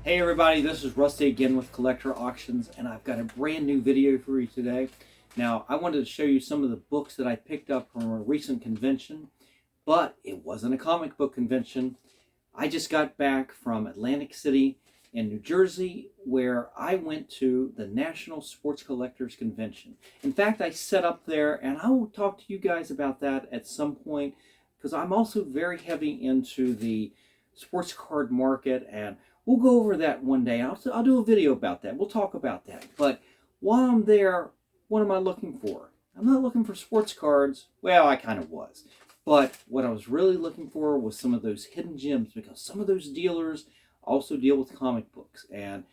Hey everybody, this is Rusty again with Collector Auctions, and I've got a brand new video for you today. Now, I wanted to show you some of the books that I picked up from a recent convention, but it wasn't a comic book convention. I just got back from Atlantic City in New Jersey, where I went to the National Sports Collectors Convention. In fact, I set up there, and I will talk to you guys about that at some point, because I'm also very heavy into the sports card market, and we'll go over that one day. I'll do a video about that. We'll talk about that. But while I'm there, what am I looking for? I'm not looking for sports cards. Well, I kind of was. But what I was really looking for was some of those hidden gems, because some of those dealers also deal with comic books. And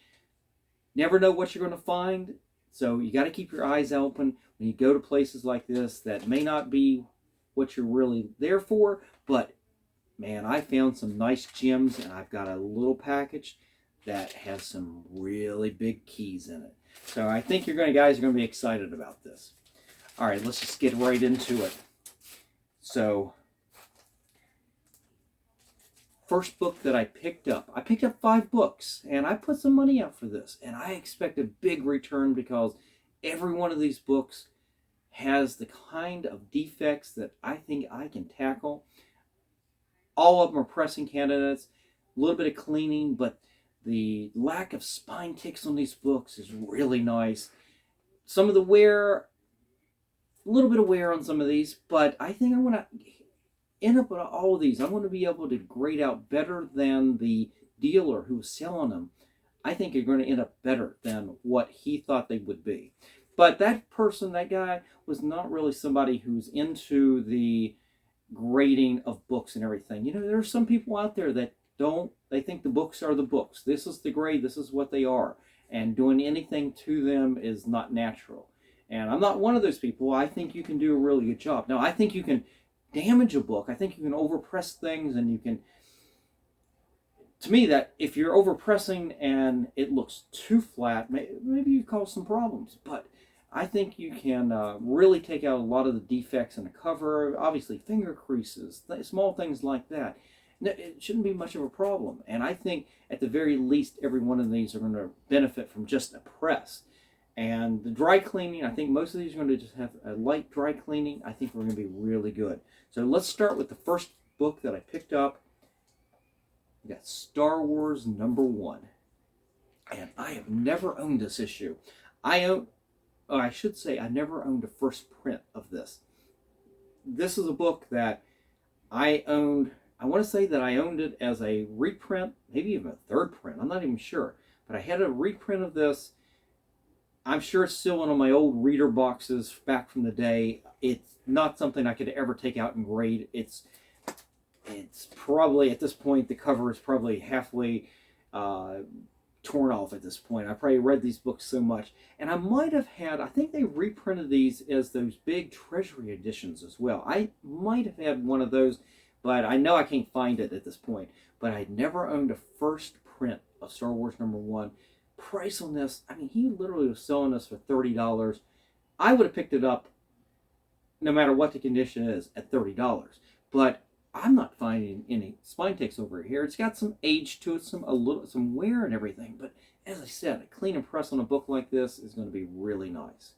never know what you're going to find. So you got to keep your eyes open when you go to places like this that may not be what you're really there for, but man, I found some nice gems, and I've got a little package that has some really big keys in it. So I think guys are going to be excited about this. All right, let's just get right into it. So, first book that I picked up 5 books, and I put some money out for this, and I expect a big return because every one of these books has the kind of defects that I think I can tackle. All of them are pressing candidates, a little bit of cleaning, but the lack of spine ticks on these books is really nice. Some of the wear, a little bit of wear on some of these, but I think I'm going to end up with all of these. I'm going to be able to grade out better than the dealer who was selling them. I think you're going to end up better than what he thought they would be. But that guy, was not really somebody who's into the grading of books and everything. You know, there are some people out there that they think the books are the books. This is the grade, this is what they are. And doing anything to them is not natural. And I'm not one of those people. I think you can do a really good job. Now, I think you can damage a book. I think you can overpress things, and you can, to me, that if you're overpressing and it looks too flat, maybe you cause some problems. But I think you can really take out a lot of the defects in the cover, obviously finger creases, small things like that. It shouldn't be much of a problem. And I think at the very least, every one of these are going to benefit from just a press. And the dry cleaning, I think most of these are going to just have a light dry cleaning. I think we're going to be really good. So let's start with the first book that I picked up. We got Star Wars #1. And I have never owned this issue. I should say I never owned a first print of this. This is a book that I owned. I want to say that I owned it as a reprint, maybe even a third print. I'm not even sure. But I had a reprint of this. I'm sure it's still one of my old reader boxes back from the day. It's not something I could ever take out and grade. It's probably, at this point, the cover is probably halfway torn off at this point. I probably read these books so much. And I might have had, I think they reprinted these as those big treasury editions as well. I might have had one of those, but I know I can't find it at this point. But I never owned a first print of Star Wars #1. Price on this, I mean, he literally was selling this for $30. I would have picked it up no matter what the condition is at $30. But I'm not finding any spine ticks over here. It's got some age to it, some wear and everything. But as I said, a clean and press on a book like this is going to be really nice.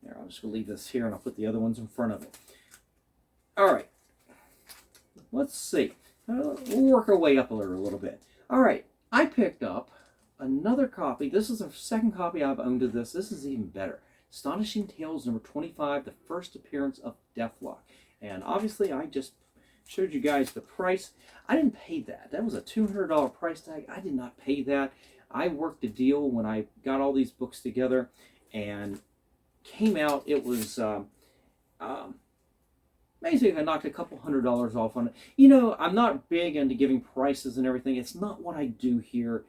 There, I'm just going to leave this here, and I'll put the other ones in front of it. All right. Let's see. We'll work our way up a little bit. All right. I picked up another copy. This is the second copy I've owned of this. This is even better. Astonishing Tales #25, the first appearance of Deathlock. And obviously, I just showed you guys the price. I didn't pay that. That was a $200 price tag. I did not pay that. I worked a deal when I got all these books together, and came out. It was basically, I knocked a couple $100 off on it. You know, I'm not big into giving prices and everything. It's not what I do here.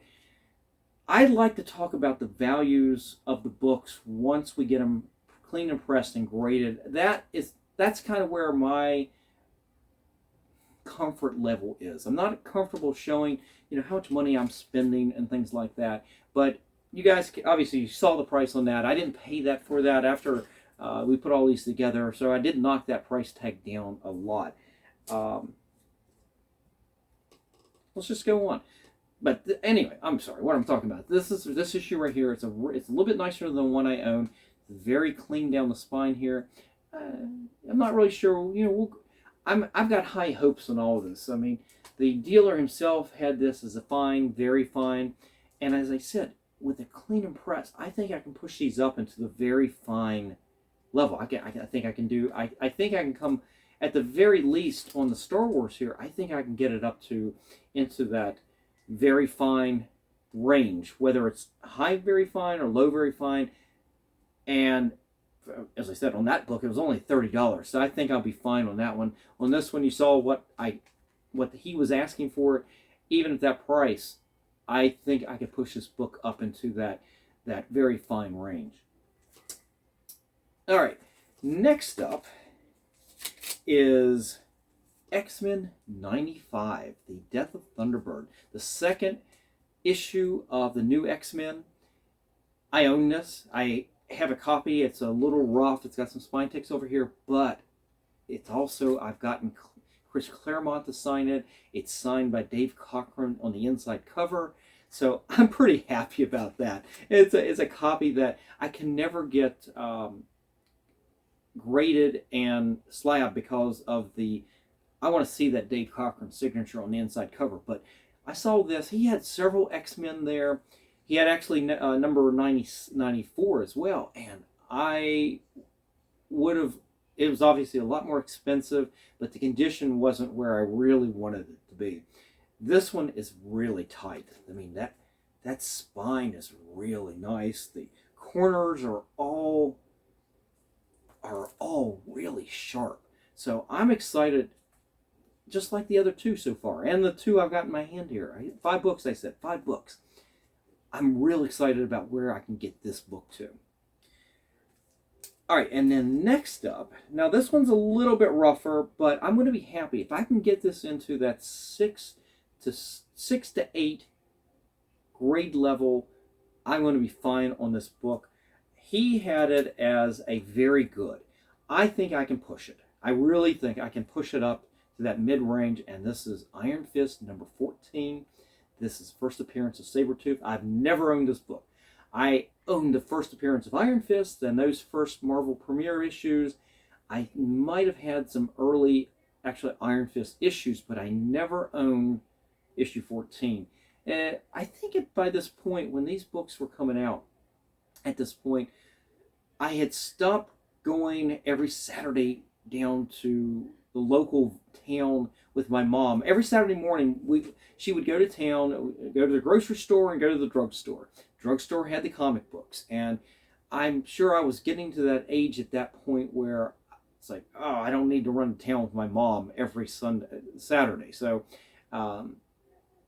I'd like to talk about the values of the books once we get them clean and pressed and graded. That's kind of where my comfort level is. I'm not comfortable showing, you know, how much money I'm spending and things like that. But you guys, obviously, you saw the price on that. I didn't pay that for that after we put all these together, so I did knock that price tag down a lot. Let's just go on. But anyway, I'm sorry. What I'm talking about. This issue right here. It's a little bit nicer than the one I own. It's very clean down the spine here. I'm not really sure. I've got high hopes on all of this. I mean, the dealer himself had this as a fine, very fine, and as I said, with a clean and press, I think I can push these up into the very fine level. I think I can do. I think I can come at the very least on the Star Wars here. I think I can get it up to into that very fine range, whether it's high very fine or low very fine. And as I said, on that book it was only $30, so I think I'll be fine on that one. On this one, you saw what he was asking for. Even at that price, I think I could push this book up into that very fine range. All right, next up is X-Men 95, The Death of Thunderbird, the second issue of the new X-Men. I own this. I have a copy. It's a little rough. It's got some spine ticks over here, but it's also, I've gotten Chris Claremont to sign it. It's signed by Dave Cochran on the inside cover. So I'm pretty happy about that. It's a copy that I can never get graded and slabbed because of I want to see that Dave Cochran signature on the inside cover. But I saw this. He had several X-Men there. He had actually number 94 as well. And I would have, it was obviously a lot more expensive, but the condition wasn't where I really wanted it to be. This one is really tight. I mean, that spine is really nice. The corners are all really sharp. So I'm excited, just like the other two so far, and the two I've got in my hand here. 5 books, I said, 5 books. I'm real excited about where I can get this book to. All right, and then next up, now this one's a little bit rougher, but I'm going to be happy if I can get this into that 6 to 8 grade level. I'm going to be fine on this book. He had it as a very good. I think I can push it. I really think I can push it up to that mid-range, and this is Iron Fist number 14. This is first appearance of Sabretooth. I've never owned this book. I owned the first appearance of Iron Fist and those first Marvel Premiere issues. I might have had some early, actually, Iron Fist issues, but I never owned issue 14. I think by this point, when these books were coming out, at this point, I had stopped going every Saturday down to the local town with my mom. Every Saturday morning, she would go to town, go to the grocery store, and go to the drugstore. Drugstore had the comic books, and I'm sure I was getting to that age at that point where it's like, oh, I don't need to run to town with my mom every Saturday. So, and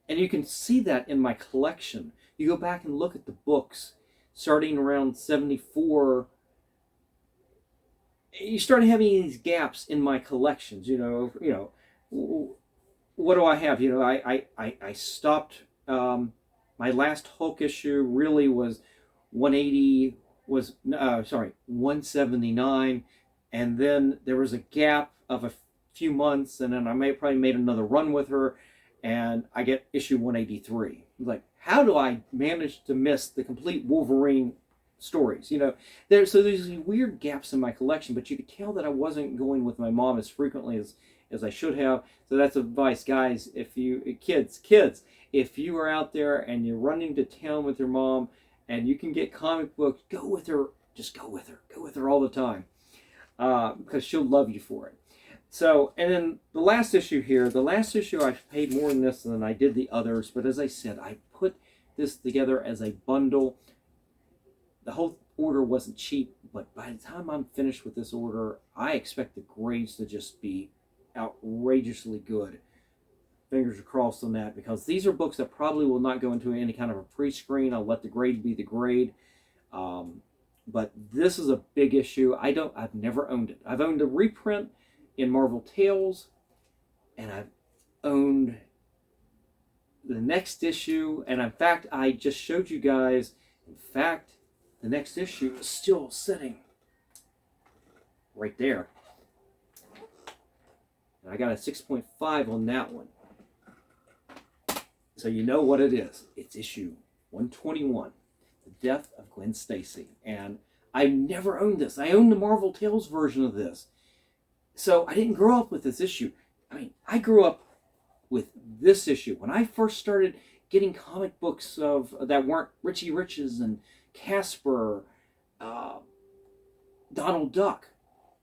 you can see that in my collection. You go back and look at the books, starting around 74. You start having these gaps in my collections. What do I have? I stopped. My last Hulk issue really was 179, and then there was a gap of a few months, and then I probably made another run with her, and I get issue 183. Like, how do I manage to miss the complete Wolverine stories? There's these weird gaps in my collection, but you could tell that I wasn't going with my mom as frequently as I should have. So that's advice, guys. Kids, if you are out there and you're running to town with your mom and you can get comic books, go with her. Just go with her. Go with her all the time, because she'll love you for it. So, and then the last issue here, I paid more than this than I did the others, but as I said, I put this together as a bundle. The whole order wasn't cheap, but by the time I'm finished with this order, I expect the grades to just be outrageously good. Fingers are crossed on that, because these are books that probably will not go into any kind of a pre-screen. I'll let the grade be the grade. But this is a big issue. I've never owned it. I've owned a reprint in Marvel Tales, and I've owned the next issue. And in fact, I just showed you guys, the next issue is still sitting right there. And I got a 6.5 on that one. So you know what it is. It's issue 121, The Death of Gwen Stacy. And I never owned this. I owned the Marvel Tales version of this. So I didn't grow up with this issue. I mean, I grew up with this issue. When I first started getting comic books of that weren't Richie Riches and Casper, Donald Duck,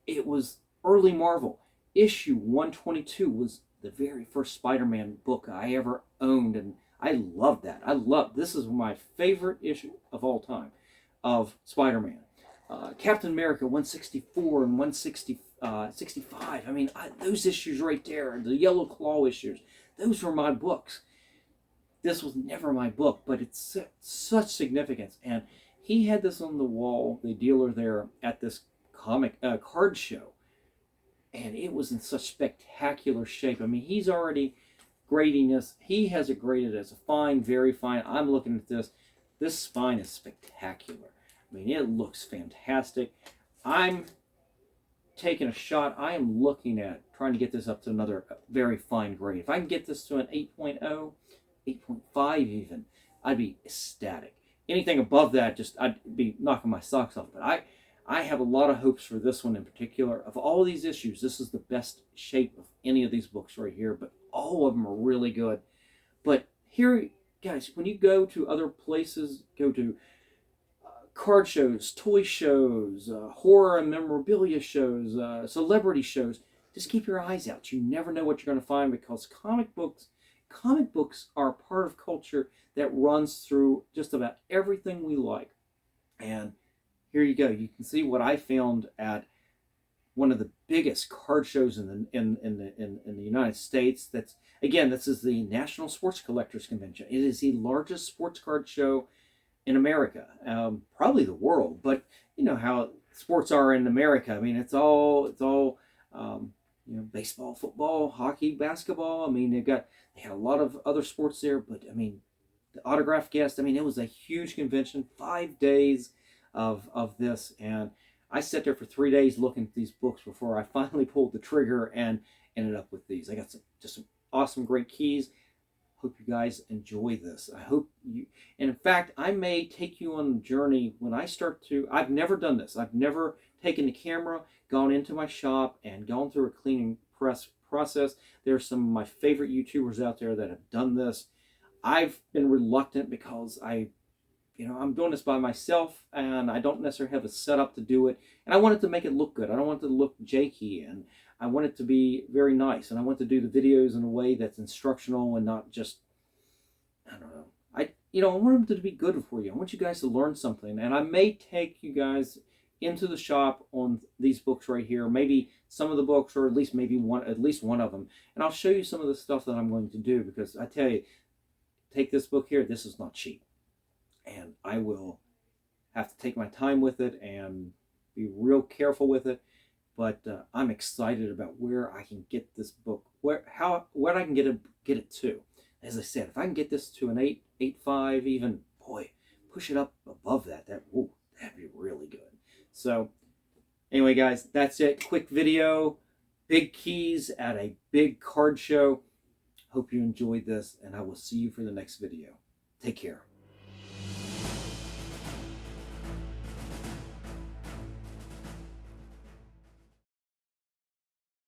it was early Marvel. Issue 122 was the very first Spider-Man book I ever owned, and I love that. This is my favorite issue of all time of Spider-Man. Captain America 164 and 165. I mean, those issues right there, the Yellow Claw issues, those were my books. This was never my book, but it's such significance. And he had this on the wall, the dealer there at this comic card show, and it was in such spectacular shape. I mean, he's already grading this. He has it graded as a fine, very fine. I'm looking at this. This spine is spectacular. I mean, it looks fantastic. I'm taking a shot. I am looking at trying to get this up to another very fine grade. If I can get this to an 8.0, 8.5 even, I'd be ecstatic. Anything above that, I'd be knocking my socks off. But I have a lot of hopes for this one in particular. Of all these issues, this is the best shape of any of these books right here. But all of them are really good. But here, guys, when you go to other places, go to card shows, toy shows, horror and memorabilia shows, celebrity shows, just keep your eyes out. You never know what you're going to find, because comic books are a part of culture that runs through just about everything we like. And here you go. You can see what I found at one of the biggest card shows in the United States. This is the National Sports Collectors Convention. It is the largest sports card show in America, probably the world. But you know how sports are in America. I mean, it's all baseball, football, hockey, basketball. I mean, they had a lot of other sports there. But I mean, the autograph guest. I mean, it was a huge convention, 5 days of this, and I sat there for 3 days looking at these books before I finally pulled the trigger and ended up with these. I got some awesome, great keys. Hope you guys enjoy this. I hope you, and in fact, I may take you on a journey when I start to. I've never done this. I've never taken the camera, gone into my shop, and gone through a cleaning process. There are some of my favorite YouTubers out there that have done this. I've been reluctant because I'm doing this by myself, and I don't necessarily have a setup to do it. And I wanted to make it look good. I don't want it to look janky, and I want it to be very nice. And I want to do the videos in a way that's instructional and not just, I don't know. I want them to be good for you. I want you guys to learn something. And I may take you guys into the shop on these books right here. Maybe some of the books, or at least one of them. And I'll show you some of the stuff that I'm going to do, because I tell you, take this book here. This is not cheap. And I will have to take my time with it and be real careful with it. But I'm excited about where I can get this book, where I can get it to. As I said, if I can get this to an 8.5, even, boy, push it up above that. That'd be really good. So anyway, guys, that's it. Quick video, big keys at a big card show. Hope you enjoyed this, and I will see you for the next video. Take care.